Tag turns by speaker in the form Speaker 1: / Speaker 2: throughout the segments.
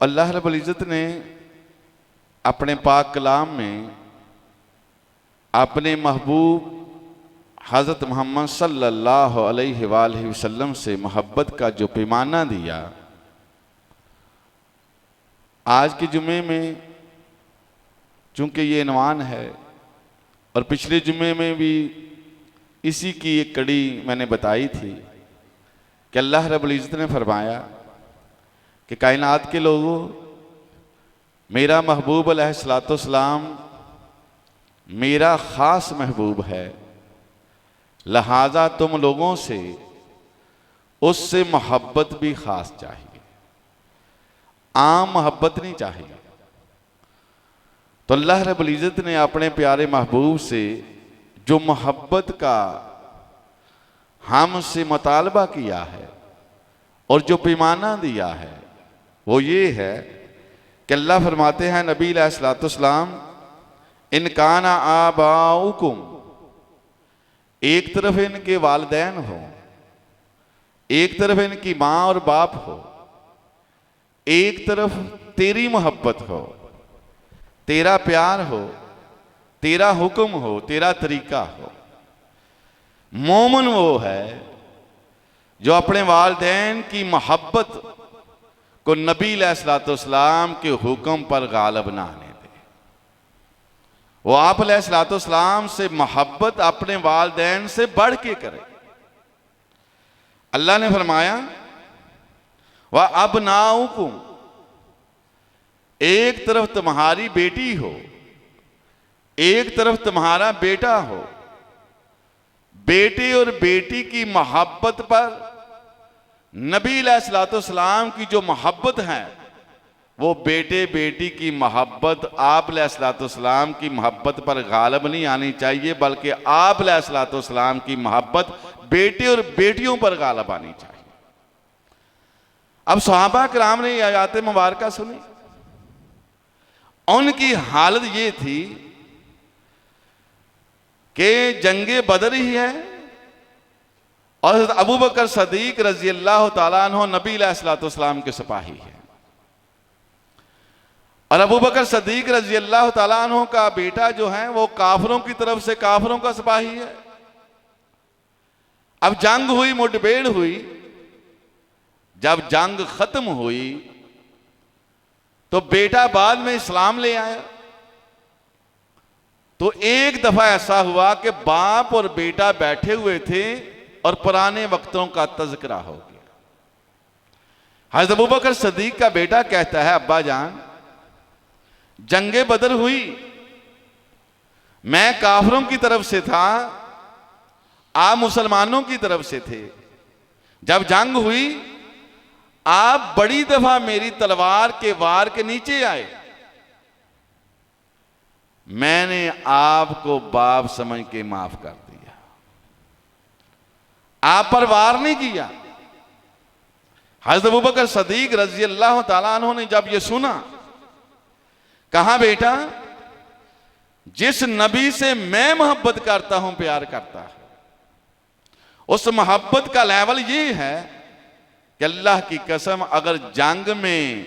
Speaker 1: अल्लाह रब्बुल इज़्ज़त ने अपने पाक कलाम में अपने महबूब हज़रत मोहम्मद सल्लल्लाहु अलैहि वसल्लम से मोहब्बत का जो पैमाना दिया, आज के जुमे में चूँकि ये इन्वान है और पिछले जुमे में भी इसी की एक कड़ी मैंने बताई थी कि अल्लाह रब्बुल इज़्ज़त ने फरमाया कि कायनात के लोगों, मेरा महबूब अलैहिस्सलाम मेरा ख़ास महबूब है, लिहाजा तुम लोगों से उससे मोहब्बत भी ख़ास चाहिए, आम मोहब्बत नहीं चाहिए। तो अल्लाह रब्बुल इज़्ज़त ने अपने प्यारे महबूब से जो मोहब्बत का हमसे मुतालबा किया है और जो पैमाना दिया है वो ये है कि अल्लाह फरमाते हैं नबी अलैहिस्सलाम, इन काना आबाउकुम, एक तरफ इनके वालिदैन हो, एक तरफ इनकी माँ और बाप हो, एक तरफ तेरी मोहब्बत हो, तेरा प्यार हो, तेरा हुक्म हो, तेरा तरीका हो। मोमिन वो है जो अपने वालिदैन की मोहब्बत को नबी अलैहिस्सलाम के हुक्म पर गालिब ना आने दे। वो आप अलैहिस्सलाम से मोहब्बत अपने वालिदैन से बढ़ के करे। अल्लाह ने फरमाया व अबनाउकुम, एक तरफ तुम्हारी बेटी हो, एक तरफ तुम्हारा बेटा हो। बेटे और बेटी की मोहब्बत पर नबी अलैहिस्सलाम की जो मोहब्बत है वो बेटे बेटी की मोहब्बत आप अलैहिस्सलाम की मोहब्बत पर गालिब नहीं आनी चाहिए, बल्कि आप अलैहिस्सलाम की मोहब्बत बेटे और बेटियों पर गालिब आनी चाहिए। अब सहाबा किराम ने आयत मुबारका सुनी, उनकी हालत ये थी कि जंगे बदर ही है और अबू बकर सदीक रजी अल्लाह तआला अन्हु नबी अलैहिस्सलाम के सिपाही हैं, और अबू बकर सदीक रजी अल्लाह तआला अन्हु का बेटा जो है वो काफिरों की तरफ से काफिरों का सिपाही है। अब जंग हुई, मुठभेड़ हुई, जब जंग खत्म हुई तो बेटा बाद में इस्लाम ले आया। तो एक दफा ऐसा हुआ कि बाप और बेटा बैठे हुए थे और पुराने वक्तों का तज़किरा हो गया। हज़रत अबू बकर सदीक का बेटा कहता है, अब्बा जान, जंगे बदर हुई, मैं काफिरों की तरफ से था, आप मुसलमानों की तरफ से थे। जब जंग हुई आप बड़ी दफा मेरी तलवार के वार के नीचे आए, मैंने आपको बाप समझ के माफ कर दिया, आप पर वार नहीं किया। हज़रत अबू बकर सदीक रज़ी अल्लाह तआला अन्हु ने जब ये सुना, कहा बेटा, जिस नबी से मैं मोहब्बत करता हूं, प्यार करता हूं, उस मोहब्बत का लेवल ये है कि अल्लाह की कसम, अगर जंग में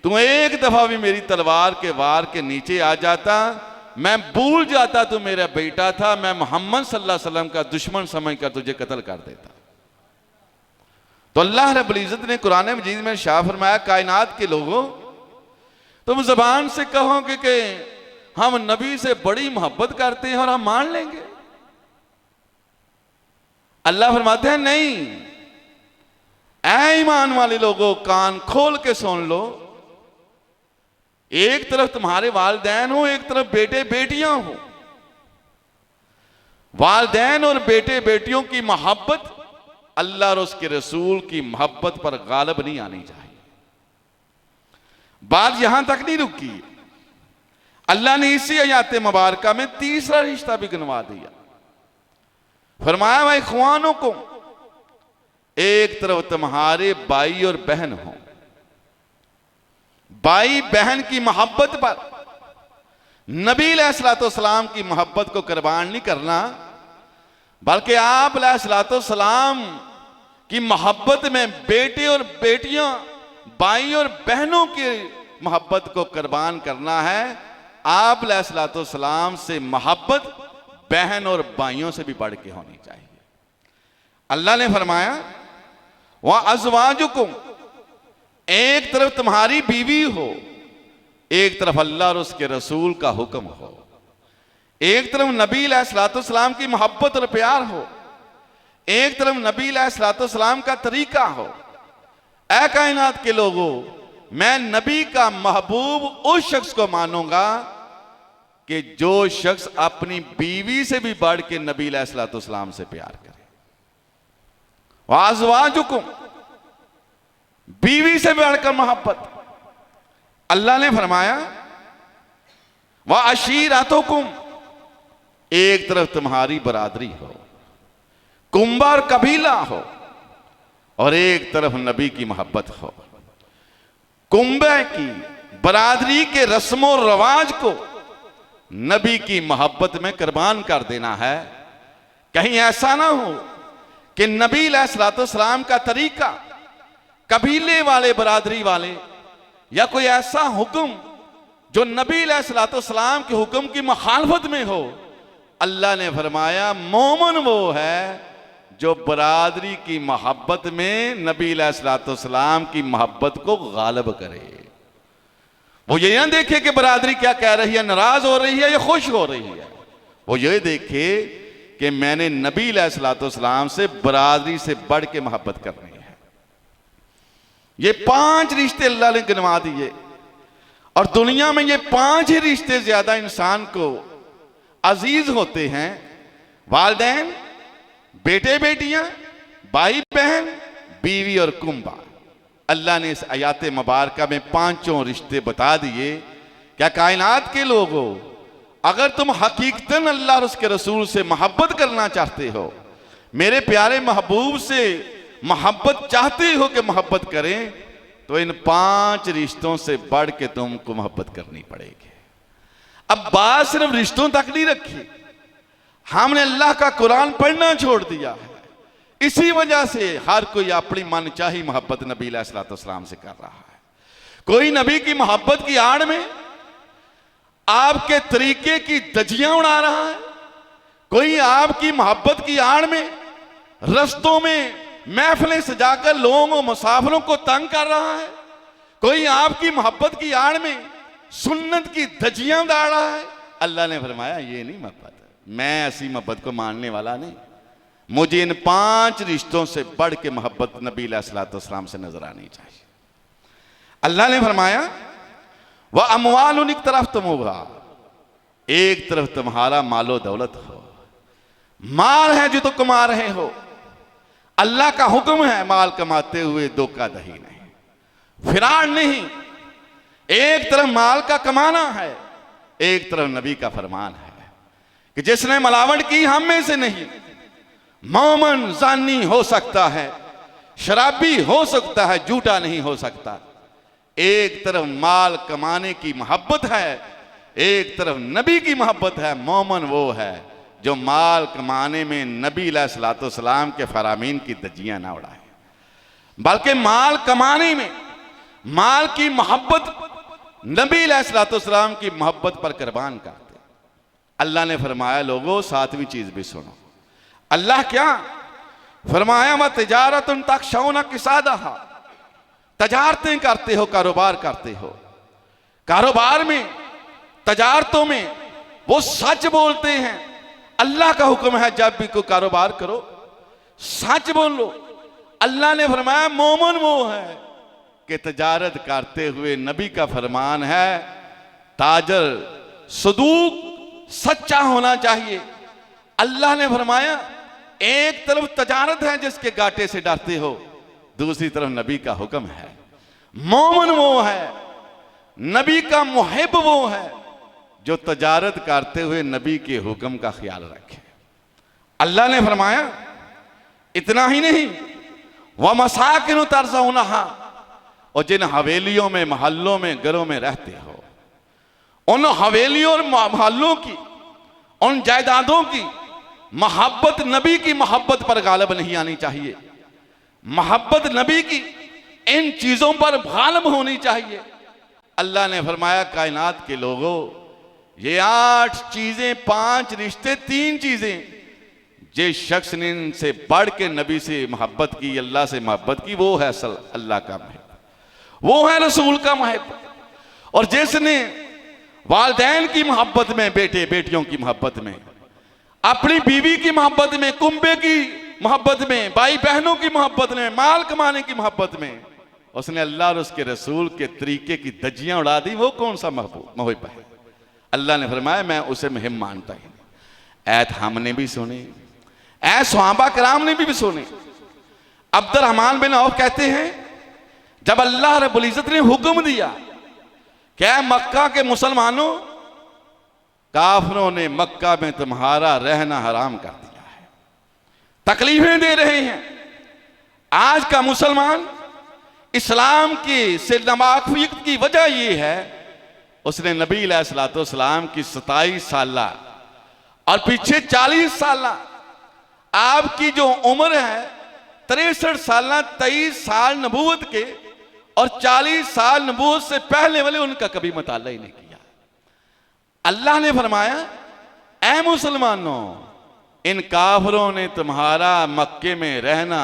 Speaker 1: तू एक दफा भी मेरी तलवार के वार के नीचे आ जाता, मैं भूल जाता तू मेरा बेटा था, मैं मोहम्मद सल्लल्लाहु अलैहि वसल्लम का दुश्मन समझकर तुझे कत्ल कर देता। तो अल्लाह रब्बुल इज़्ज़त ने कुरान मजीद में शाह फरमाया, कायनात के लोगों, तुम जबान से कहोगे कि हम नबी से बड़ी मोहब्बत करते हैं और हम मान लेंगे। अल्लाह फरमाते हैं, नहीं, ऐ ईमान वाले लोगों, कान खोल के सुन लो, एक तरफ तुम्हारे वालिदैन हो, एक तरफ बेटे बेटियां हो। वालिदैन और बेटे बेटियों की मोहब्बत अल्लाह और उसके रसूल की मोहब्बत पर गालिब नहीं आनी चाहिए। बात यहां तक नहीं रुकी, अल्लाह ने इसी आयत मुबारका में तीसरा रिश्ता भी गिनवा दिया। फरमाया, भाई इख्वानों को, एक तरफ तुम्हारे भाई और बहन हो, भाई बहन की मोहब्बत पर नबी अलैहिस्सलाम की मोहब्बत को कुर्बान नहीं करना, बल्कि आप अलैहिस्सलाम की मोहब्बत में बेटे और बेटियां भाई और बहनों की मोहब्बत को कुर्बान करना है। आप अलैहिस्सलाम से मोहब्बत बहन और भाइयों से भी बढ़ के होनी चाहिए। अल्लाह ने फरमाया वह अज़वाजुकुम, एक तरफ तुम्हारी बीवी हो, एक तरफ अल्लाह और उसके रसूल का हुक्म हो, एक तरफ नबी अलैहिस्सलाम की मोहब्बत और प्यार हो, एक तरफ नबी अलैहिस्सलाम का तरीका हो। ऐ कायनात के लोगों, मैं नबी का महबूब उस शख्स को मानूंगा कि जो शख्स अपनी बीवी से भी बढ़ के नबी अलैहिस्सलाम से प्यार करे। वाज़वाजुकुम, बीवी से बढ़कर मोहब्बत। अल्लाह ने फरमाया व अशीरतुकुम, एक तरफ तुम्हारी बरादरी हो, कुंबा और कबीला हो, और एक तरफ नबी की मोहब्बत हो। कुंबे की बरादरी के रस्मों रवाज को नबी की मोहब्बत में कुर्बान कर देना है। कहीं ऐसा ना हो कि नबी अलैहिस्सलाम का तरीका कबीले वाले, बरादरी वाले, या कोई ऐसा हुक्म जो नबी अलैहिस्सलाम के हुक्म की मुखालफत में हो। अल्लाह ने फरमाया मोमिन वो है जो बरादरी की मोहब्बत में नबी अलैहिस्सलाम की मोहब्बत को गालिब करे। वो ये ना देखे कि बरादरी क्या कह रही है, नाराज हो रही है या खुश हो रही है। वो ये देखे कि मैंने नबी अलैहिस्सलाम से बरादरी से बढ़ के मोहब्बत करनी है। ये 5 रिश्ते अल्लाह ने गिनवा दिए, और दुनिया में ये 5 ही रिश्ते ज्यादा इंसान को अजीज होते हैं। वालिदैन, बेटे बेटियां, भाई बहन, बीवी और कुंबा। अल्लाह ने इस आयत मुबारका में 5 रिश्ते बता दिए। क्या कायनात के लोगों, अगर तुम हकीकतन अल्लाह और उसके रसूल से मोहब्बत करना चाहते हो, मेरे प्यारे महबूब से मोहब्बत चाहते हो कि मोहब्बत करें, तो इन 5 रिश्तों से बढ़ के तुमको मोहब्बत करनी पड़ेगी। अब बात सिर्फ रिश्तों तक नहीं रखी, हमने अल्लाह का कुरान पढ़ना छोड़ दिया है। इसी वजह से हर कोई अपनी मनचाही मोहब्बत नबी अलैहिस्सलाम से कर रहा है। कोई नबी की मोहब्बत की आड़ में आपके तरीके की धज्जियां उड़ा रहा है, कोई आपकी मोहब्बत की आड़ में रस्तों में महफिलें सजाकर लोगों को, मुसाफिरों को तंग कर रहा है, कोई आपकी मोहब्बत की आड़ में सुन्नत की धज्जियां उड़ा रहा है। अल्लाह ने फरमाया ये नहीं मोहब्बत, मैं ऐसी मोहब्बत को मानने वाला नहीं। मुझे इन 5 रिश्तों से बढ़ के मोहब्बत नबी अलैहिस्सलाम से नजर आनी चाहिए। अल्लाह ने फरमाया वह अमवालुन, एक तरफ तुम होगा, एक तरफ तुम्हारा मालो दौलत हो, माल है जो तो कमा रहे हो। अल्लाह का हुक्म है माल कमाते हुए धोखाधड़ी नहीं, फिराड नहीं। एक तरफ माल का कमाना है, एक तरफ नबी का फरमान है कि जिसने मिलावट की हम में से नहीं। मोमिन जानी हो सकता है, शराबी हो सकता है, झूठा नहीं हो सकता। एक तरफ माल कमाने की मोहब्बत है, एक तरफ नबी की मोहब्बत है। मोमिन वो है जो माल कमाने में नबी अलैहिस्सलाम के फरामीन की धज्जियां ना उड़ाए, बल्कि माल कमाने में माल की मोहब्बत नबी अलैहिस्सलाम की मोहब्बत पर कुर्बान करते। अल्लाह ने फरमाया लोगों 7वीं चीज भी सुनो। अल्लाह क्या फरमाया, व तिजारतुन तखशौना किसादहा, तजारतें करते हो, कारोबार करते हो। कारोबार में, तजारतों में वो सच बोलते हैं। अल्लाह का हुक्म है जब भी कोई कारोबार करो सच बोलो। अल्लाह ने फरमाया मोमिन वो है कि तजारत करते हुए, नबी का फरमान है ताजर सदूक, सच्चा होना चाहिए। अल्लाह ने फरमाया एक तरफ तजारत है जिसके घाटे से डरते हो, दूसरी तरफ नबी का हुक्म है। मोमिन वो है, नबी का मुहिब वो है जो तजारत करते हुए नबी के हुक्म का ख्याल रखे। अल्लाह ने फरमाया इतना ही नहीं, वह मसाकिन तरज़ौनहा, और जिन हवेलियों में, महल्लों में, घरों में रहते हो, उन हवेलियों और महल्लों की, उन जायदादों की मोहब्बत नबी की मोहब्बत पर गालिब नहीं आनी चाहिए। मोहब्बत नबी की इन चीजों पर गालिब होनी चाहिए। अल्लाह ने फरमाया कायनात के लोगों, ये 8 चीजें, 5 रिश्ते, 3 चीजें, जिस शख्स ने इनसे बढ़ के नबी से मोहब्बत की, अल्लाह से मोहब्बत की, वो है असल अल्लाह का महब, वो है रसूल का महब। और जिसने वालिदैन की मोहब्बत में, बेटे बेटियों की मोहब्बत में, अपनी बीवी की मोहब्बत में, कुंबे की मोहब्बत में, भाई बहनों की मोहब्बत में, माल कमाने की मोहब्बत में उसने अल्लाह और उसके रसूल के तरीके की धज्जियां उड़ा दी, वो कौन सा महबूब है? अल्लाह ने फरमाया मैं उसे मुहिम मानता ही नहीं। ऐत हमने भी सुने, ऐ सहाबा कराम ने भी सुने। अब्दुर्रहमान बिन औफ कहते हैं जब अल्लाह रब्बुल इज्जत ने हुक्म दिया क्या मक्का के मुसलमानों, काफिरों ने मक्का में तुम्हारा रहना हराम कर दिया है, तकलीफें दे रहे हैं। आज का मुसलमान इस्लाम की से नावाकिफ की वजह यह है उसने नबी अलैहिस्सलाम की 27 साल और पीछे 40 साल आपकी जो उम्र है 63 साल, 23 साल नबूवत के और 40 साल नबूवत से पहले वाले, उनका कभी मुताला ही नहीं किया। अल्लाह ने फरमाया ऐ मुसलमानों, इन काफिरों ने तुम्हारा मक्के में रहना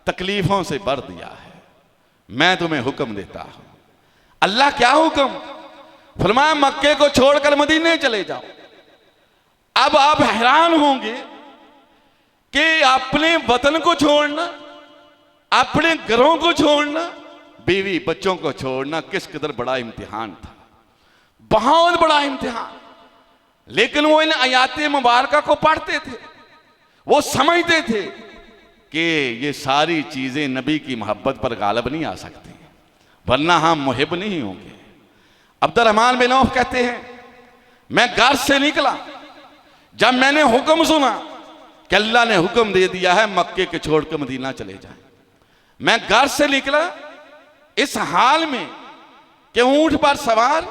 Speaker 1: तकलीफों से भर दिया है, मैं तुम्हें हुक्म देता हूं। अल्लाह क्या हुक्म? फरमाया मक्के को छोड़कर मदीने चले जाओ। अब आप हैरान होंगे कि अपने वतन को छोड़ना, अपने घरों को छोड़ना, बीवी बच्चों को छोड़ना किस कदर बड़ा इम्तिहान था, बहुत बड़ा इम्तिहान। लेकिन वो इन आयात मुबारका को पढ़ते थे, वो समझते थे कि ये सारी चीजें नबी की मोहब्बत पर गालिब नहीं आ सकती, वरना हम मुहिब नहीं होंगे। अब्दुर्रहमान बिन औफ कहते हैं मैं घर से निकला, जब मैंने हुक्म सुना कि अल्लाह ने हुक्म दे दिया है मक्के के छोड़कर मदीना चले जाएं, मैं घर से निकला इस हाल में कि ऊंट पर सवार,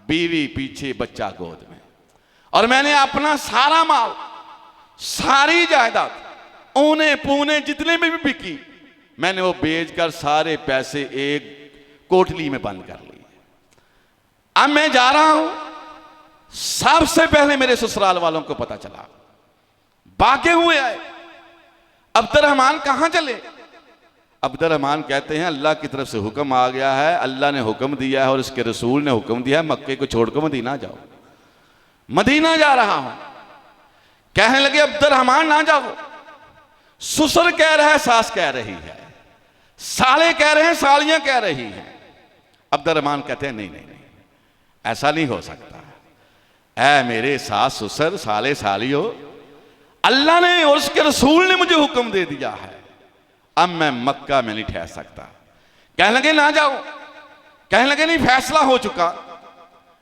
Speaker 1: बीवी पीछे, बच्चा गोद में, और मैंने अपना सारा माल, सारी जायदाद, ऊने पूने जितने में भी बिकी, मैंने वो बेचकर सारे पैसे एक कोठली में बंद कर लिए। अब मैं जा रहा हूं, सबसे पहले मेरे ससुराल वालों को पता चला, भागे हुए आए। अब्दुर्रहमान कहां चले? अब्दुर्रहमान कहते हैं अल्लाह की तरफ से हुक्म आ गया है, अल्लाह ने हुक्म दिया है और उसके रसूल ने हुक्म दिया है मक्के को छोड़कर मदीना जाओ। मदीना जा रहा हूं। कहने लगे अब्दुर्रहमान ना जाओ, ससुर कह रहा है, सास कह रही है, साले कह रहे हैं, सालियां कह रही हैं। अब्दुर्रहमान कहते हैं नहीं नहीं नहीं, ऐसा नहीं हो सकता। ऐ मेरे सास ससुर साले सालियों, अल्लाह ने और उसके रसूल ने मुझे हुक्म दे दिया है, अब मैं मक्का में नहीं ठहर सकता। कहने लगे ना जाओ। कहने लगे नहीं, फैसला हो चुका,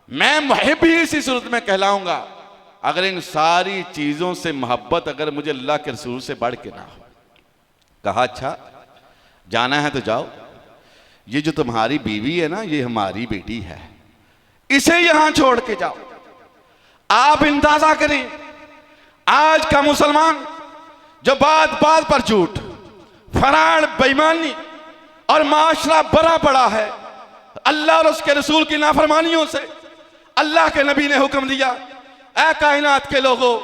Speaker 1: मैं मुहिब भी इसी सूरत में कहलाऊंगा अगर इन सारी चीजों से मोहब्बत अगर मुझे अल्लाह के रसूल से बढ़ के ना हो। कहा अच्छा जाना है तो जाओ, ये जो तुम्हारी बीवी है ना, ये हमारी बेटी है, इसे यहां छोड़ के जाओ। आप अंदाजा करें आज का मुसलमान जो बात बात पर झूठ, फराड, बेईमानी और माशरा बड़ा पड़ा है अल्लाह और उसके रसूल की नाफरमानियों से। अल्लाह के नबी ने हुक्म दिया ऐ कायनात के लोगों,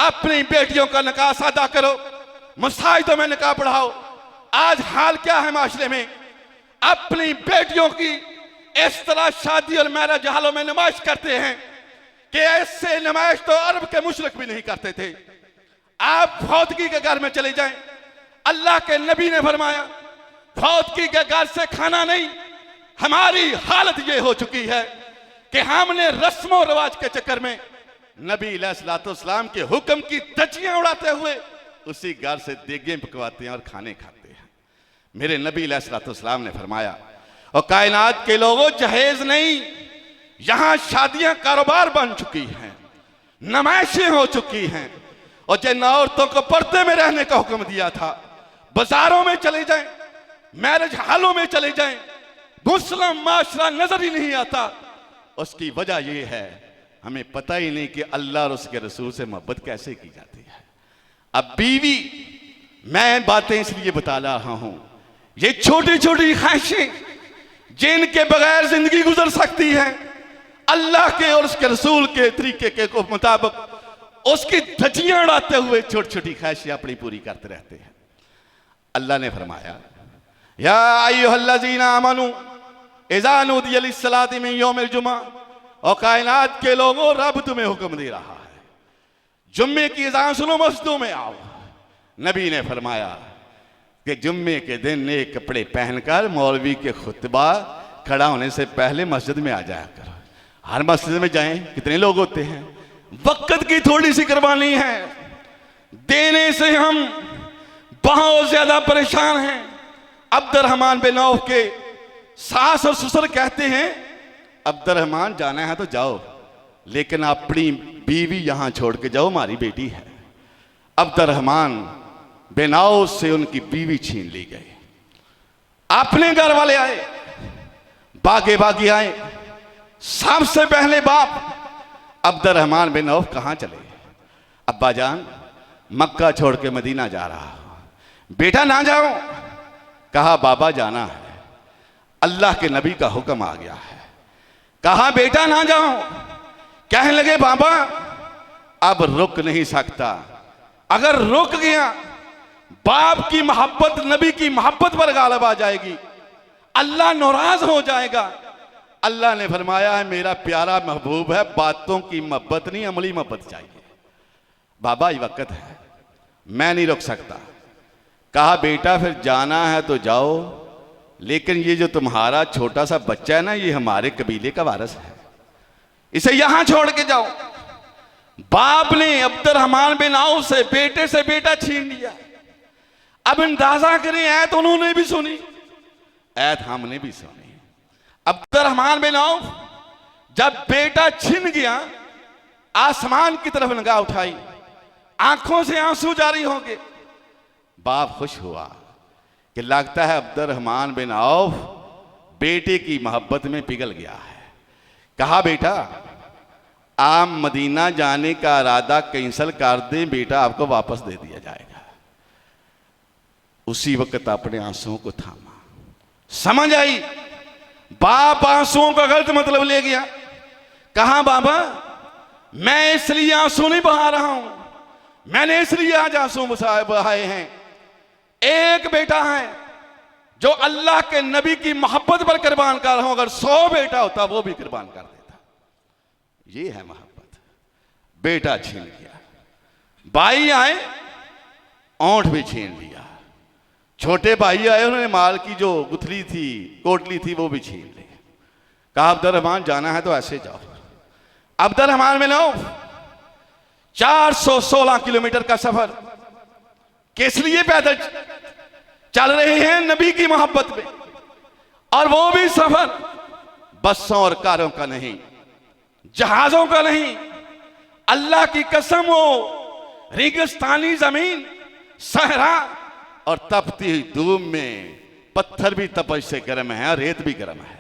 Speaker 1: अपनी बेटियों का निकाह सादा करो, मसाजिदों में निकाह पढ़ाओ। आज हाल क्या है माशरे में, अपनी बेटियों की इस तरह शादी और मैरिज हालों में नुमाइश करते हैं कि ऐसे नुमाइश तो अरब के मुशरिक भी नहीं करते थे। आप फौतगी के घर में चले जाएं, अल्लाह के नबी ने फरमाया फौतगी के घर से खाना नहीं। हमारी हालत यह हो चुकी है कि हमने रस्मों रिवाज के चक्कर में नबी अलैहिस्सलाम के हुक्म की धज्जियां उड़ाते हुए उसी घर से देगें पकवाते हैं और खाने खाते हैं। मेरे नबी अलैहिस्सलाम ने फरमाया और कायनात के लोगों, जहेज नहीं, यहां शादियां कारोबार बन चुकी हैं, नुमाइशें हो चुकी हैं। और जिन औरतों को पर्दे में रहने का हुक्म दिया था, बाजारों में चले जाएं, मैरिज हालों में चले जाएं, मुस्लिम माशरा नजर ही नहीं आता। उसकी वजह यह है हमें पता ही नहीं कि अल्लाह और उसके रसूल से मोहब्बत कैसे की जाती है। अब बीवी, मैं बातें इसलिए बता रहा हूं, ये छोटी छोटी ख्वाहिशें जिनके बगैर जिंदगी गुजर सकती है, अल्लाह के और उसके रसूल के तरीके के मुताबिक उसकी धज्जियां उड़ाते हुए छोटी छोटी ख्वाहिशें अपनी पूरी करते रहते हैं। अल्लाह ने फरमाया, या अय्युहल्लज़ीना आमनू इज़ा नूदिया लिस्सलाति मिन यौमिल जुमा, और कायनात के लोगों, रब तुम्हें हुक्म दे रहा है, जुम्मे की अज़ान सुनो, मस्जिदों में आओ। नबी ने फरमाया कि जुम्मे के दिन नए कपड़े पहनकर मौलवी के खुतबा खड़ा होने से पहले मस्जिद में आ जाया करो। हर मस्जिद में जाएं, कितने लोग होते हैं, वक्त की थोड़ी सी कुर्बानी है, देने से हम बहुत ज्यादा परेशान हैं। अब्दुर्रहमान बिन औफ के सास और ससुर कहते हैं, अब्दुर्रहमान जाना है तो जाओ, लेकिन अपनी बीवी यहां छोड़ के जाओ, हमारी बेटी है। अब्दुर्रहमान बिन औफ से उनकी बीवी छीन ली गई। अपने घर वाले आए, बागे बागे आए, सबसे पहले बाप अब्दुर्रहमान बिन औफ कहां चले? अब्बा जान, मक्का छोड़ के मदीना जा रहा हूं। बेटा ना जाओ। कहा बाबा जाना है, अल्लाह के नबी का हुक्म आ गया है। कहा बेटा ना जाओ। कहने लगे बाबा अब रुक नहीं सकता, अगर रुक गया बाप की मोहब्बत नबी की मोहब्बत पर गालिब आ जाएगी, अल्लाह नाराज हो जाएगा। अल्लाह ने फरमाया है मेरा प्यारा महबूब है, बातों की मोहब्बत नहीं अमली मोहब्बत चाहिए। बाबा ये वक्त है, मैं नहीं रुक सकता। कहा बेटा फिर जाना है तो जाओ, लेकिन ये जो तुम्हारा छोटा सा बच्चा है ना, ये हमारे कबीले का वारिस है, इसे यहां छोड़ के जाओ। बाप ने अब्दुर्रहमान बिन औफ से बेटे से बेटा छीन लिया। अब अंदाजा करें, ऐत उन्होंने भी सुनी, ऐत हमने भी सुनी। अब्दुर्रहमान बिन औफ जब बेटा छिन गया, आसमान की तरफ निगाह उठाई, आंखों से आंसू जारी हो गए। बाप खुश हुआ कि लगता है अब्दुर्रहमान बिन औफ बेटे की मोहब्बत में पिघल गया है। कहा बेटा आप मदीना जाने का इरादा कैंसिल कर दें, बेटा आपको वापस दे दिया जाएगा। उसी वक्त अपने आंसुओं को थामा। समझ आई, बाप आंसुओं का गलत मतलब ले गया। कहा बाबा मैं इसलिए आंसू नहीं बहा रहा हूं, मैंने इसलिए आज आंसू बहाए हैं। एक बेटा है जो अल्लाह के नबी की मोहब्बत पर कुर्बान कर रहा हूं, अगर 100 बेटा होता वो भी कुर्बान कर देता। ये है मोहब्बत। बेटा छीन लिया, भाई आए ओंठ भी छीन लिया, छोटे भाई आए उन्होंने माल की जो गुथली थी कोटली थी वो भी छीन ली। कहा अब्दुर्रहमान जाना है तो ऐसे जाओ। अब्दुर्रहमान बिन औफ 416 किलोमीटर का सफर किस लिए पैदल चल रहे हैं? नबी की मोहब्बत में। और वो भी सफर बसों और कारों का नहीं, जहाजों का नहीं। अल्लाह की कसम, वो रेगिस्तानी जमीन, सहरा और तपती हुई धूप में पत्थर भी तपश से गर्म है, रेत भी गर्म है।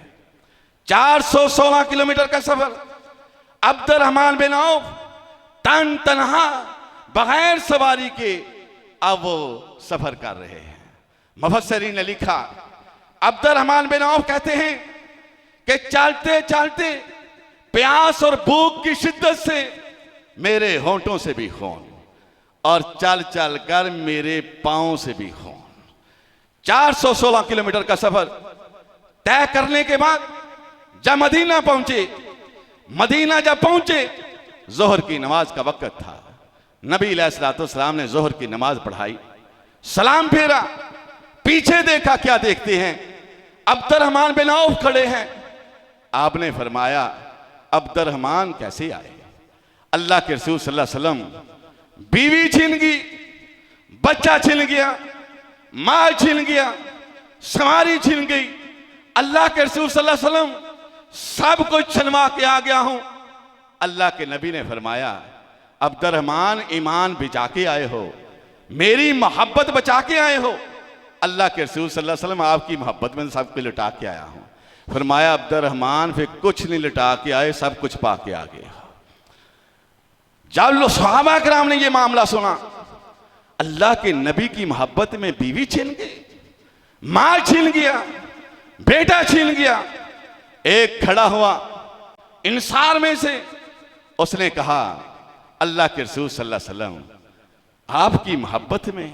Speaker 1: 416 किलोमीटर का सफर अब्दुर्रहमान बिन औफ तन तनहा बगैर सवारी के अब वो सफर कर रहे हैं। मुफस्सिरीन ने लिखा, अब्दुर्रहमान बिन औफ कहते हैं कि चलते चलते प्यास और भूख की शिद्दत से मेरे होंठों से भी खून, और चल चल कर मेरे पांव से भी खून। 416 किलोमीटर का सफर तय करने के बाद जब मदीना पहुंचे, मदीना जब पहुंचे जोहर की नमाज का वक्त था। नबी अलैहिस्सलाम ने जोहर की नमाज पढ़ाई, सलाम फेरा, पीछे देखा, क्या देखते हैं? अब्दुर्रहमान बिन औफ खड़े हैं। आपने फरमाया अब्दुर्रहमान कैसे आए? अल्लाह के रसूल सल्लल्लाहु अलैहि वसल्लम बीवी छीन गई, बच्चा छीन गया, माल छीन गया, सवारी छीन गई। अल्लाह के रसूल सल्लल्लाहु अलैहि वसल्लम सब कुछ छनवा के आ गया हूं। अल्लाह के नबी ने फरमाया अब्दुर्रहमान ईमान बचा के आए हो, मेरी मोहब्बत बचा के आए हो। अल्लाह के रसूल सल्लल्लाहु अलैहि वसल्लम आपकी मोहब्बत में सब कुछ लुटा के आया हूं। फरमाया अब्दुर्रहमान फिर कुछ नहीं लुटा के आए, सब कुछ पा के आ गए। जब सहाबा किराम ने यह मामला सुना, अल्लाह के नबी की मोहब्बत में बीवी छीन गई, माल छीन गया, बेटा छीन गया। एक खड़ा हुआ इंसार में से, उसने कहा अल्लाह के रसूल सल्लल्लाहु अलैहि वसल्लम आपकी मोहब्बत में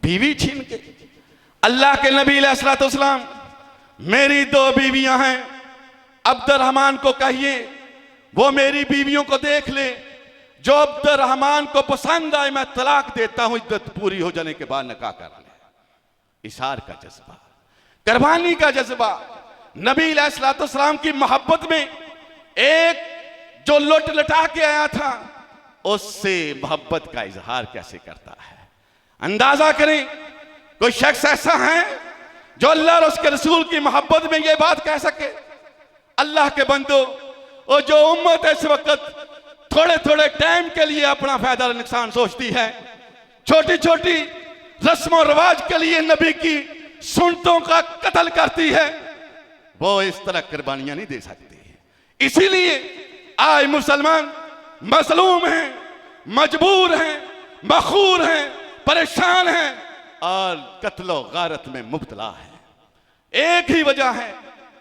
Speaker 1: बीवी छीन के। अल्लाह के नबी अलैहिस्सलातु वस्सलाम मेरी 2 बीवियां हैं, अब्दुर्रहमान को कहिए वो मेरी बीवियों को देख ले, जो अब्दुर्रहमान को पसंद आए मैं तलाक देता हूं, इद्दत पूरी हो जाने के बाद निकाह कर ले। इशार का जज्बा, कुर्बानी का जज्बा, नबी अलैहिस्सलातु वस्सलाम की मोहब्बत में एक जो लुट लटा के आया था उससे मोहब्बत का इजहार कैसे करता है। अंदाजा करें, कोई शख्स ऐसा है जो अल्लाह और उसके रसूल की मोहब्बत में यह बात कह सके। अल्लाह के बंदो, और जो उम्मत इस वक्त थोड़े थोड़े टाइम के लिए अपना फायदा और नुकसान सोचती है, छोटी छोटी रस्म और रिवाज के लिए नबी की सुन्नतों का कत्ल करती है, वो इस तरह कुर्बानियां नहीं दे सकती। इसीलिए आज मुसलमान मजलूम हैं, मजबूर हैं, मखूर हैं, परेशान हैं और कत्लो गारत में मुब्तला है। एक ही वजह है,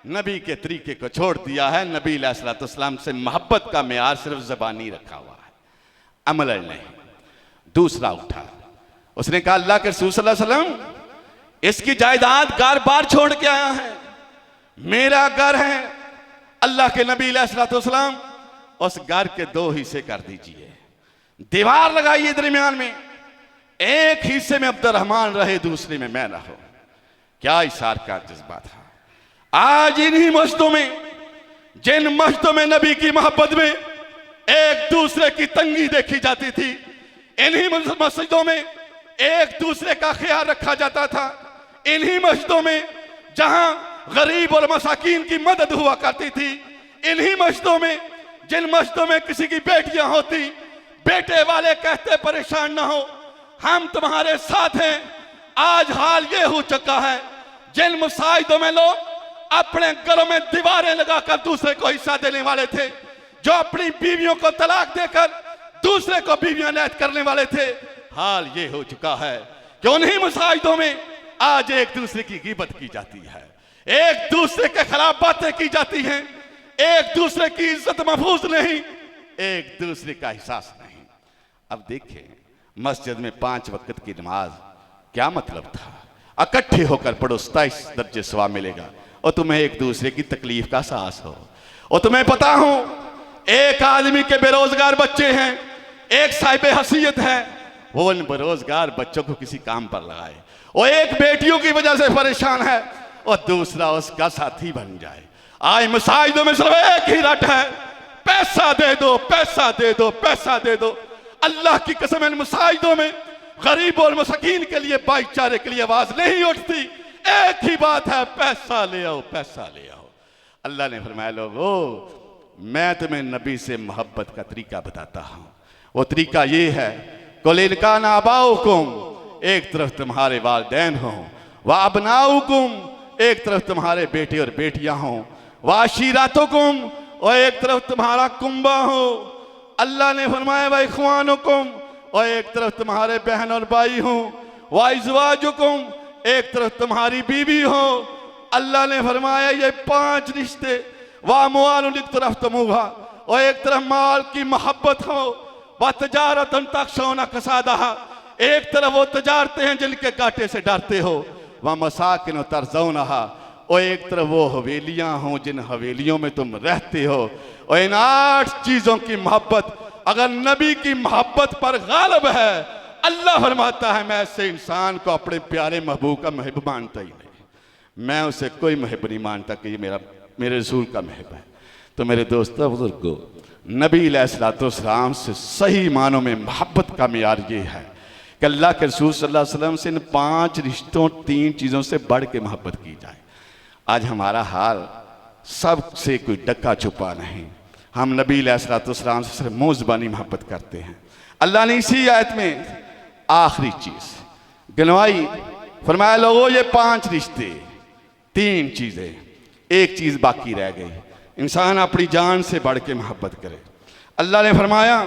Speaker 1: नबी के तरीके को छोड़ दिया है। नबी अलैहिस्सलातु वस्सलाम से मोहब्बत का मेयार सिर्फ ज़बानी रखा हुआ है, अमल नहीं। दूसरा उठा, उसने कहा अल्लाह के रसूल सल्लल्लाहु अलैहि वसल्लम इसकी जायदाद घर बार छोड़ के आया है, मेरा घर है। अल्लाह के नबी अलैहिस्सलातु वस्सलाम उस घर के 2 हिस्से कर दीजिए, दीवार लगाइए दरमियान में, एक हिस्से में अब्दुर्रहमान रहे, दूसरे में मैं रहूं। क्या इशार का जज्बा था। आज इन्हीं मस्जिदों में, जिन मस्जिदों में नबी की मोहब्बत में एक दूसरे की तंगी देखी जाती थी, इन्हीं मस्जिदों में एक दूसरे का ख्याल रखा जाता था। इन्हीं मस्जिदों में जहां गरीब और मसाकीन की मदद हुआ करती थी, इन्हीं मस्जिदों में, जिन मस्जिदों में किसी की बेटियां होती, बेटे वाले कहते परेशान ना हो, हम तुम्हारे साथ हैं। आज हाल ये हो चुका है, जिन मसाजिदों में लोग अपने घरों में दीवारें लगाकर दूसरे को हिस्सा देने वाले थे, जो अपनी बीवियों को तलाक देकर दूसरे को बीवियां नैत करने वाले थे, हाल ये हो चुका है कि उन्हीं मसाजिदों में आज एक दूसरे की गिबत की जाती है, एक दूसरे के खिलाफ बातें की जाती हैं, एक दूसरे की इज्जत महफूज नहीं, एक दूसरे का एहसास नहीं। अब देखें, मस्जिद में 5 वक्त की नमाज क्या मतलब था। इकट्ठे होकर पढ़ो, 27 दर्जे सवाब मिलेगा, और तुम्हें एक दूसरे की तकलीफ का एहसास हो। और तुम्हें पता हो, एक आदमी के बेरोजगार बच्चे हैं, एक साहिब हसीयत है, वो उन बेरोजगार बच्चों को किसी काम पर लगाए। और एक बेटियों की वजह से परेशान है और दूसरा उसका साथी बन जाए। आज मसाजिदों में सिर्फ एक ही रट है, पैसा दे दो, पैसा दे दो, पैसा दे दो। अल्लाह की कसम, इन मसाजिदों में गरीब और मसाकीन के लिए, भाईचारे के लिए आवाज नहीं उठती। एक ही बात है, पैसा ले आओ, पैसा ले आओ। अल्लाह ने फरमाया, लोगो मैं तुम्हें नबी से मोहब्बत का तरीका बताता हूं। वो तरीका ये है, कुल इन कान आबाउकुम, एक तरफ तुम्हारे वालिदैन हो, व अबनाउकुम, एक तरफ तुम्हारे बेटे और बेटियां हो, व अशीरातुकुम, और एक तरफ तुम्हारा कुंबा हो। अल्लाह ने फरमाया व इख्वानुकुम, और एक तरफ तुम्हारे बहन और भाई हो, व अज़वाजुकुम, एक तरफ तुम्हारी बीवी हो। अल्लाह ने फरमाया ये 5 रिश्ते, व अमवालुन इक़्तरफ़्तमूहा, और एक तरफ माल की मोहब्बत हो, व तिजारतन तख़शौना कसादहा, एक तरफ वो तजारतें हैं जिनके कांटे से डरते हो, व मसाकिन तरज़ौनहा, और एक तरफ वो हवेलियां हों जिन हवेलियों में तुम रहते हो। और इन 8 चीजों की मोहब्बत अगर नबी की मोहब्बत पर गालिब है, अल्लाह फरमाता है मैं ऐसे इंसान को अपने प्यारे महबूब का महबूब मानता ही नहीं, मैं उसे कोई महबूब नहीं मानता कि ये मेरे रसूल का महबूब है। तो मेरे दोस्तों बुजुर्गों, नबी अलैहिस्सलातु वस्सलाम से सही मानों में मोहब्बत का मेयार ये है कि अल्लाह के रसूल सल्लल्लाहु अलैहि वसल्लम से इन 5 रिश्तों, 3 चीज़ों से बढ़ के मोहब्बत की जाए। आज हमारा हाल सबसे कोई डका छुपा नहीं, हम नबी अलैहिस्सलातु वस्सलाम से सिर्फ मुँह ज़बानी मोहब्बत करते हैं। अल्लाह ने इसी आयत में आखिरी चीज़ गिनवाई, फरमाया लोगों ये 5 रिश्ते, 3 चीज़ें, एक चीज़ बाकी रह गई, इंसान अपनी जान से बढ़ के मोहब्बत करे। अल्लाह ने फरमाया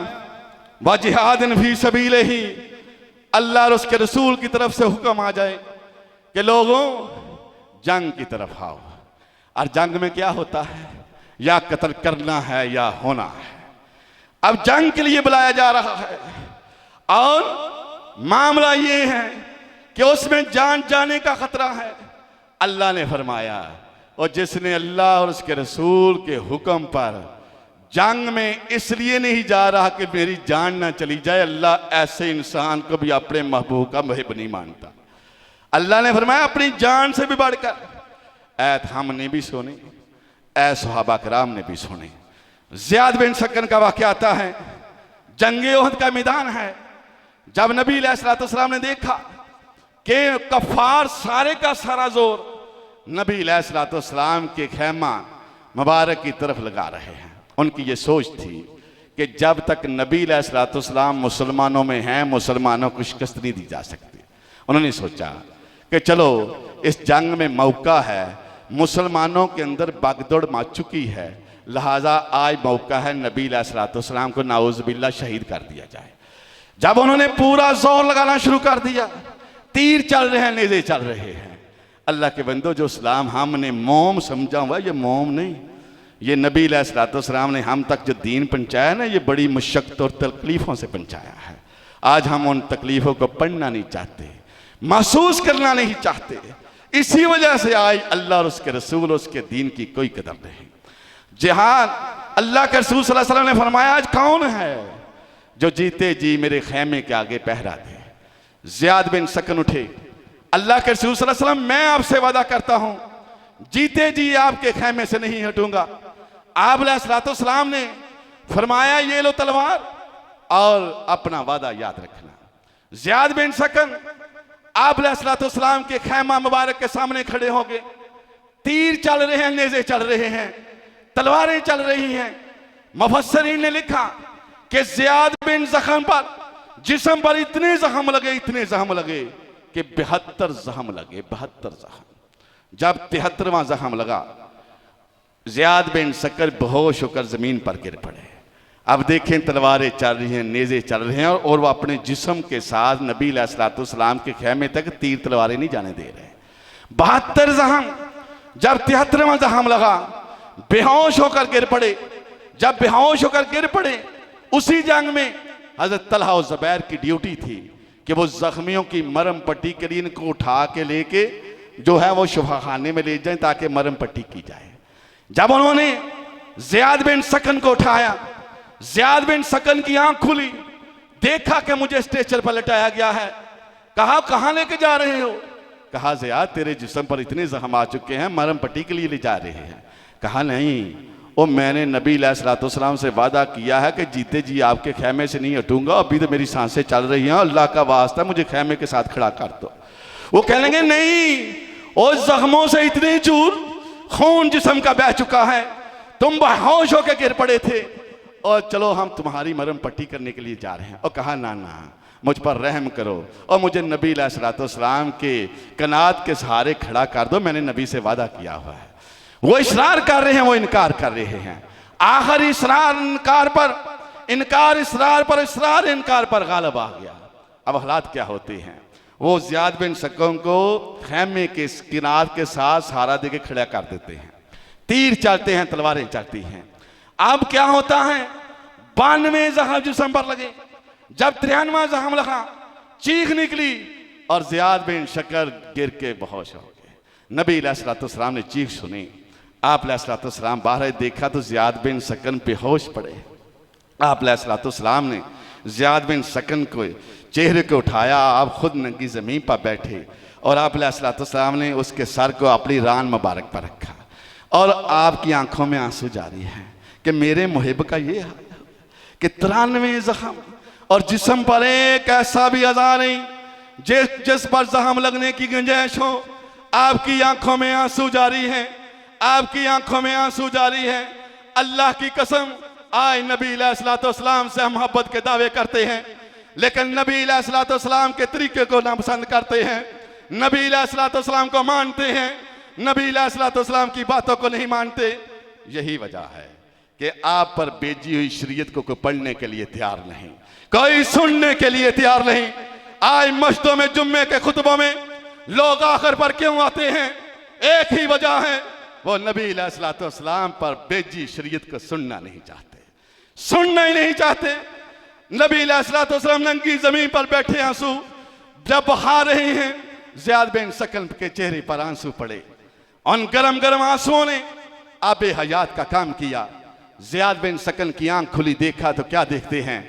Speaker 1: व जिहादन फी सबीलिही, अल्लाह और उसके रसूल की तरफ से हुक्म आ जाए कि लोगों जंग की तरफ आओ। और जंग में क्या होता है, या कत्ल करना है या होना है। अब जंग के लिए बुलाया जा रहा है और मामला ये है कि उसमें जान जाने का खतरा है। अल्लाह ने फरमाया, और जिसने अल्लाह और उसके रसूल के हुक्म पर जंग में इसलिए नहीं जा रहा कि मेरी जान ना चली जाए, अल्लाह ऐसे इंसान को भी अपने महबूब का महब नहीं मानता। अल्लाह ने फरमाया अपनी जान से भी बढ़कर। ऐत हमने भी सुनी, ऐ सहाबा कराम ने भी सुनी। ज़ियाद बिन सकन का वाक़या आता है, जंगे ओहद का मैदान है। जब नबी अलैहिस्सलाम ने देखा कि कफ़ार सारे का सारा जोर नबी अलैहिस्सलाम के खैमा मुबारक की तरफ लगा रहे हैं, उनकी ये सोच थी कि जब तक नबी अलैहिस्सलाम मुसलमानों में हैं, मुसलमानों को शिकस्त नहीं दी जा सकती। उन्होंने सोचा कि चलो इस जंग में मौका है, मुसलमानों के अंदर बागदौड़ मच चुकी है, लिहाजा आज मौका है नबी अलैहिस्सलाम को नाउज़ुबिल्लाह शहीद कर दिया जाए। जब उन्होंने पूरा जोर लगाना शुरू कर दिया, तीर चल रहे हैं, नेज़े चल रहे हैं। अल्लाह के बंदो, जो इस्लाम हमने मोम समझा हुआ, ये मोम नहीं, ये नबी अलैहिस्सलाम ने हम तक जो दीन पहुँचाया ना, ये बड़ी मुशक्क़त और तकलीफ़ों से पहुँचाया है। आज हम उन तकलीफ़ों को पढ़ना नहीं चाहते, महसूस करना नहीं चाहते। इसी वजह से आज अल्लाह और उसके रसूल, उसके दीन की कोई कदर नहीं। जिहाद, अल्लाह के रसूल सल्लल्लाहु अलैहि वसल्लम ने फरमाया, आज कौन है जो जीते जी मेरे खैमे के आगे पहरा दे। ज़ियाद बिन सकन उठे, अल्लाह के रसूल सल्लल्लाहु अलैहि वसल्लम, मैं आपसे वादा करता हूं जीते जी आपके खैमे से नहीं हटूंगा। आप अलैहिस्सलाम ने फरमाया, ये लो तलवार और अपना वादा याद रखना। ज़ियाद बिन सकन आप अलैहिस्सलाम के खैमा मुबारक के सामने खड़े हो गए। तीर चल रहे हैं, नेज़े चल रहे हैं, तलवारें चल रही हैं। मुफस्सिरीन ने लिखा कि ज़ियाद बिन ज़ख़म पर, जिस्म पर इतने जख्म लगे, इतने जख्म लगे कि 72 जख्म लगे, 72 जख्म। जब 73वां जख्म लगा, ज़ियाद बिन सकन बेहोश होकर जमीन पर गिर पड़े। अब देखें, तलवारें चल रही हैं, नेज़े चल रहे हैं, और वो अपने जिस्म के साथ नबी अलैहिस्सलाम के खैमे तक तीर तलवारें नहीं जाने दे रहे। 72 जख्म। जब 73वां जख्म लगा, बेहोश होकर गिर पड़े। जब बेहोश होकर गिर पड़े, उसी जंग में हज़रत तलहा और ज़ुबैर की ड्यूटी थी कि वो जख्मियों की मरहम पट्टी के लिए इनको उठा के लेके जो है वो शुफाखाने में ले जाएं ताकि मरहम पट्टी की जाए। जब उन्होंने ज़ियाद बिन सकन को उठाया, ज़ियाद बिन सकन की आंख खुली, देखा कि मुझे स्ट्रेचर पर लटाया गया है। कहा, कहाँ लेके जा रहे हो? कहा, ज़ियाद तेरे जिस्म पर इतने जख्म आ चुके हैं, मरहम पट्टी के लिए ले जा रहे हैं। कहा, नहीं, वो मैंने नबी अलैहिस्सलाम से वादा किया है कि जीते जी आपके खैमे से नहीं हटूंगा। अभी तो मेरी सांसें चल रही हैं, अल्लाह का वास्ता मुझे खैमे के साथ खड़ा कर दो। वो कहने लगे, नहीं, उस जख्मों से इतनी चूर खून जिस्म का बह चुका है, तुम बेहोश होकर गिर पड़े थे, और चलो हम तुम्हारी मरहम पट्टी करने के लिए जा रहे हैं। और कहा, ना ना, मुझ पर रहम करो और मुझे नबी अलैहिस्सलाम के कनात के सहारे खड़ा कर दो, मैंने नबी से वादा किया हुआ है। वो इसरार कर रहे हैं, वो इनकार कर रहे हैं। आखिर इसरार इनकार पर इनकार, इसरार पर इसरार, इनकार पर गालिब आ गया। अब हालात क्या होते हैं, वो ज़ियाद बिन सकन को खैमे के किनार के साथ सहारा देके खड़ा कर देते हैं। तीर चलते हैं, तलवारें चलती हैं। अब क्या होता है, 92 जख्म जिस्म पर लगे। जब 93वां जख्म लगा, चीख निकली और ज़ियाद बिन शकन गिर के बेहोश हो गए। नबी अलैहिस्सलाम ने चीख सुनी, आप अलैहिस्सलाम बाहर देखा तो ज़ियाद बिन सकन बेहोश पड़े। आप अलैहिस्सलाम ने ज़ियाद बिन सकन को चेहरे को उठाया, आप खुद नंगी ज़मीन पर बैठे और आप अलैहिस्सलाम ने उसके सर को अपनी रान मुबारक पर रखा और आपकी आंखों में आंसू जारी हैं कि मेरे मुहिब का ये हाल कि 93 जख्म और जिस्म पर एक ऐसा भी अज़ा नहीं जिस पर जख्म लगने की गुंजाइश हो। आपकी आंखों में आंसू जारी हैं, आपकी आंखों में आंसू जारी हैं। अल्लाह की कसम, आज नबी अलैहिस्सलाम से हम मोहब्बत के दावे करते हैं, लेकिन नबी अलैहिस्सलाम के तरीके को नापसंद करते हैं, नबी अलैहिस्सलाम को मानते हैं, नबी अलैहिस्सलाम की बातों को नहीं मानते। यही वजह है कि आप पर भेजी हुई शरीयत को कोई पढ़ने के लिए तैयार नहीं, कोई सुनने के लिए तैयार नहीं। आज मस्जिदों में जुम्मे के खुतबों में लोग आखिर पर क्यों आते हैं? एक ही वजह है, वो नबी अलैहिस्सलाम पर बेजी शरीयत को सुनना नहीं चाहते, सुनना ही नहीं चाहते। नबी अलैहिस्सलाम नंगी जमीन पर बैठे, आंसू जब बहा रहे हैं, ज़ियाद बिन सकन के चेहरे पर आंसू पड़े। उन गरम गरम आंसुओं ने आबे हयात का काम किया। ज़ियाद बिन सकन की आंख खुली, देखा तो क्या देखते हैं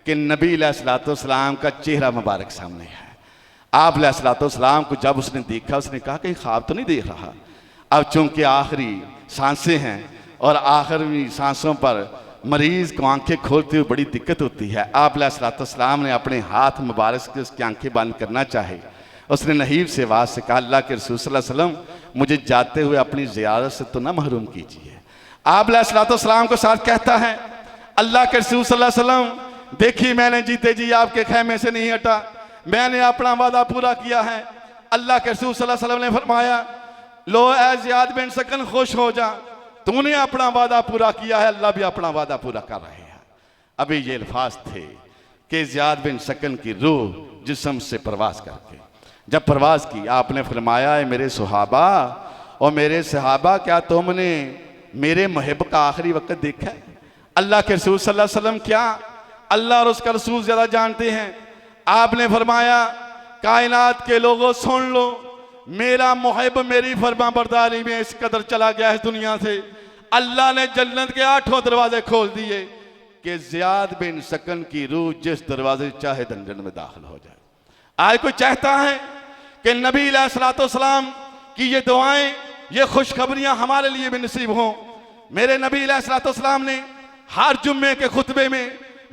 Speaker 1: कि नबी अलैहिस्सलाम का चेहरा मुबारक सामने है। आप अलैहिस्सलाम को जब उसने देखा, उसने कहा कि ख्वाब तो नहीं देख रहा। अब चूंकि आखिरी सांसें हैं और आखिरी सांसों पर मरीज को आंखें खोलते हुए बड़ी दिक्कत होती है। आप अलैहिस्सलाम ने अपने हाथ मुबारक से उसकी आंखें बंद करना चाहे, उसने नहीब से आवाज से कहा, अल्लाह के रसूल सल्लल्लाहु अलैहि वसल्लम मुझे जाते हुए अपनी ज़ियारत से तो ना महरूम कीजिए। आप अलैहिस्सलाम को साथ कहता है, अल्लाह के रसूल सल्लल्लाहु अलैहि वसल्लम देखिए, मैंने जीते जी आपके खैमे से नहीं हटा, मैंने अपना वादा पूरा किया है। अल्लाह के रसूल सल्लल्लाहु अलैहि वसल्लम ने फरमाया, लो ए ज़ियाद बिन सकन खुश हो जा, तूने अपना वादा पूरा किया है, अल्लाह भी अपना वादा पूरा कर रहे हैं। अभी ये अल्फाज थे कि ज़ियाद बिन सकन की रूह जिस्म से परवाज करके जब परवाज की, आपने फरमाया, है मेरे सुहाबा और मेरे सहाबा, क्या तुमने मेरे महब का आखिरी वक्त देखा है? अल्लाह के रसूल सल्लल्लाहु अलैहि वसल्लम क्या अल्लाह और उसका रसूल ज्यादा जानते हैं। आपने फरमाया, कायनात के लोगों सुन लो, मेरा मुहिब मेरी फरमा बरदारी में इस कदर चला गया है दुनिया से, अल्लाह ने जन्नत के 8 दरवाजे खोल दिए कि ज़ियाद बिन सकन की रूह जिस दरवाजे चाहे जन्नत में दाखिल हो जाए। आज कोई चाहता है कि नबी अलैहिस्सलाम की ये दुआएं, ये खुशखबरियां हमारे लिए भी नसीब हों। मेरे नबी अलैहिस्सलाम ने हर जुम्मे के खुतबे में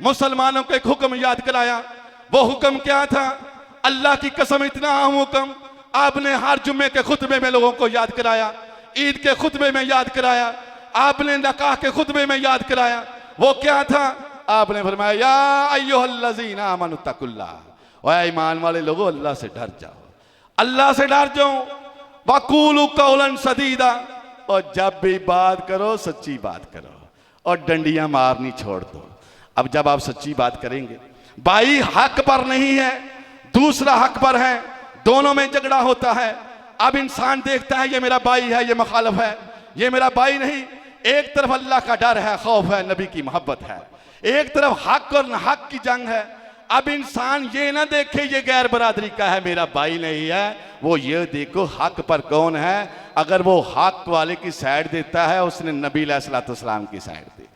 Speaker 1: मुसलमानों को एक हुक्म याद कराया। वो हुक्म क्या था? अल्लाह की कसम, इतना अहम हुक्म आपने हर जुम्मे के खुतबे में लोगों को याद कराया, ईद के खुतबे में याद कराया, आपने निकाह के खुतबे में याद कराया। वो क्या था? आपने फरमाया, या अय्युहल्लज़ीना आमनुत्तकुल्लाह, ओए ईमान वाले लोगों, अल्लाह से डर जाओ, अल्लाह से डर जाओ। वक़ूलू कौलन सदीदा, और जब भी बात करो सच्ची बात करो और डंडियां मारनी छोड़ दो। अब जब आप सच्ची बात करेंगे, भाई हक पर नहीं है, दूसरा हक पर है, दोनों में झगड़ा होता है। अब इंसान देखता है ये मेरा भाई है, ये मुखालिफ है, ये मेरा भाई नहीं। एक तरफ अल्लाह का डर है, खौफ है, नबी की मोहब्बत है, एक तरफ हक और हक की जंग है। अब इंसान ये ना देखे ये गैर बरादरी का है, मेरा भाई नहीं है, वो ये देखो हक पर कौन है। अगर वो हक वाले की साइड देता है, उसने नबी अलैहिस्सलाम की साइड दी।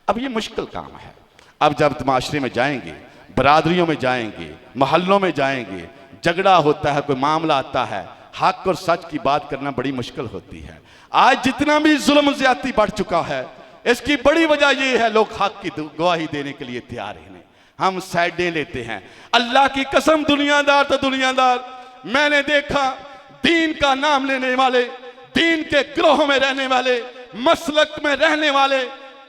Speaker 1: अब ये मुश्किल काम है। अब जब माशरे में जाएंगे, बरादरियों में जाएंगे, मोहल्लों में जाएंगे, झगड़ा होता है, कोई मामला आता है, हक और सच की बात करना बड़ी मुश्किल होती है। आज जितना भी जुल्म ज्यादती बढ़ चुका है, इसकी बड़ी वजह यह है, लोग हक की गवाही देने के लिए तैयार ही नहीं, हम साइडें लेते हैं। अल्लाह की कसम, दुनियादार तो दुनियादार, मैंने देखा दीन का नाम लेने वाले, दीन के ग्रोह में रहने वाले, मसलक में रहने वाले,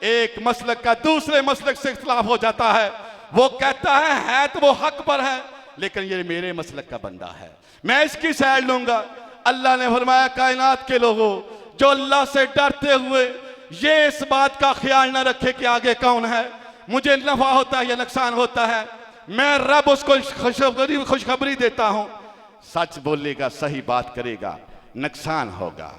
Speaker 1: एक मसलक का दूसरे मसलक से इख्तिलाफ हो जाता है। वो कहता है तो वो हक पर है, लेकिन ये मेरे मसलक का बंदा है, मैं इसकी साइड लूंगा। अल्लाह ने फरमाया, कायनात के लोगों, जो अल्लाह से डरते हुए ये इस बात का ख्याल न रखे कि आगे कौन है, मुझे नफा होता है या नुकसान होता है, मैं रब उसको खुशखबरी देता हूं, सच बोलेगा, सही बात करेगा, नुकसान होगा,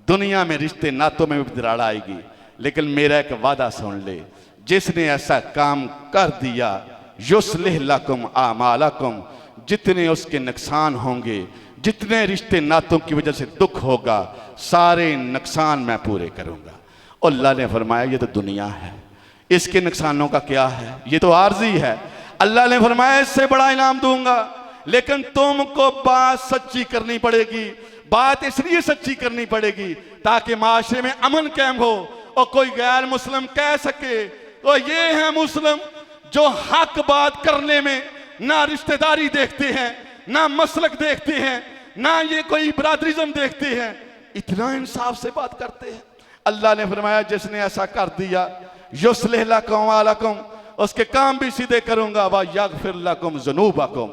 Speaker 1: दुनिया में रिश्ते नातों में भी दरार आएगी। लेकिन मेरा एक वादा सुन ले, जिसने ऐसा काम कर दिया, युस्लिह लकुम आमालकुम, जितने उसके नुकसान होंगे, जितने रिश्ते नातों की वजह से दुख होगा, सारे नुकसान मैं पूरे करूंगा। और अल्लाह ने फरमाया, ये तो दुनिया है, इसके नुकसानों का क्या है, ये तो आर्जी है। अल्लाह ने फरमाया, इससे बड़ा इनाम दूंगा, लेकिन तुमको बात सच्ची करनी पड़ेगी। बात इसलिए सच्ची करनी पड़ेगी ताकि माशरे में अमन कायम हो और कोई गैर मुस्लिम कह सके तो ये है मुस्लिम जो हक बात करने में ना रिश्तेदारी देखते हैं, ना मसलक देखते हैं, ना ये कोई बरादरिज्म देखते हैं, इतना इंसाफ से बात करते हैं। अल्लाह ने फरमाया, जिसने ऐसा कर दिया, युस्लिह लकुम अलकुम, उसके काम भी सीधे करूंगा, व यगफिर लकुम ज़ुनूबकुम,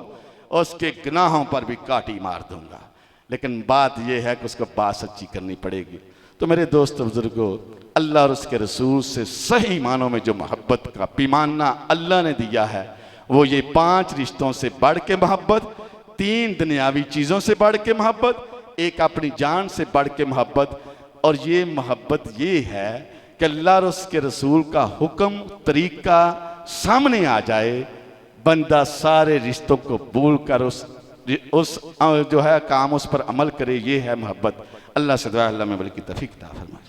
Speaker 1: उसके गुनाहों पर भी काटी मार दूंगा। लेकिन बात यह है कि उसको बात सच्ची करनी पड़ेगी। तो मेरे दोस्त बुजुर्गों, अल्लाह और उसके रसूल से सही मानों में जो मोहब्बत का पैमाना अल्लाह ने दिया है, वो ये 5 रिश्तों से बढ़ के मोहब्बत, तीन दुनियावी चीज़ों से बढ़ के मोहब्बत, एक अपनी जान से बढ़ के मोहब्बत, और ये मोहब्बत ये है कि अल्लाह और उसके रसूल का हुक्म तरीका सामने आ जाए, बंदा सारे रिश्तों को भूल कर उस जो है काम उस पर अमल करे। ये है मोहब्बत। अल्लाह से दुआ है अल्लाह में बल्कि तौफीक अता फरमाए।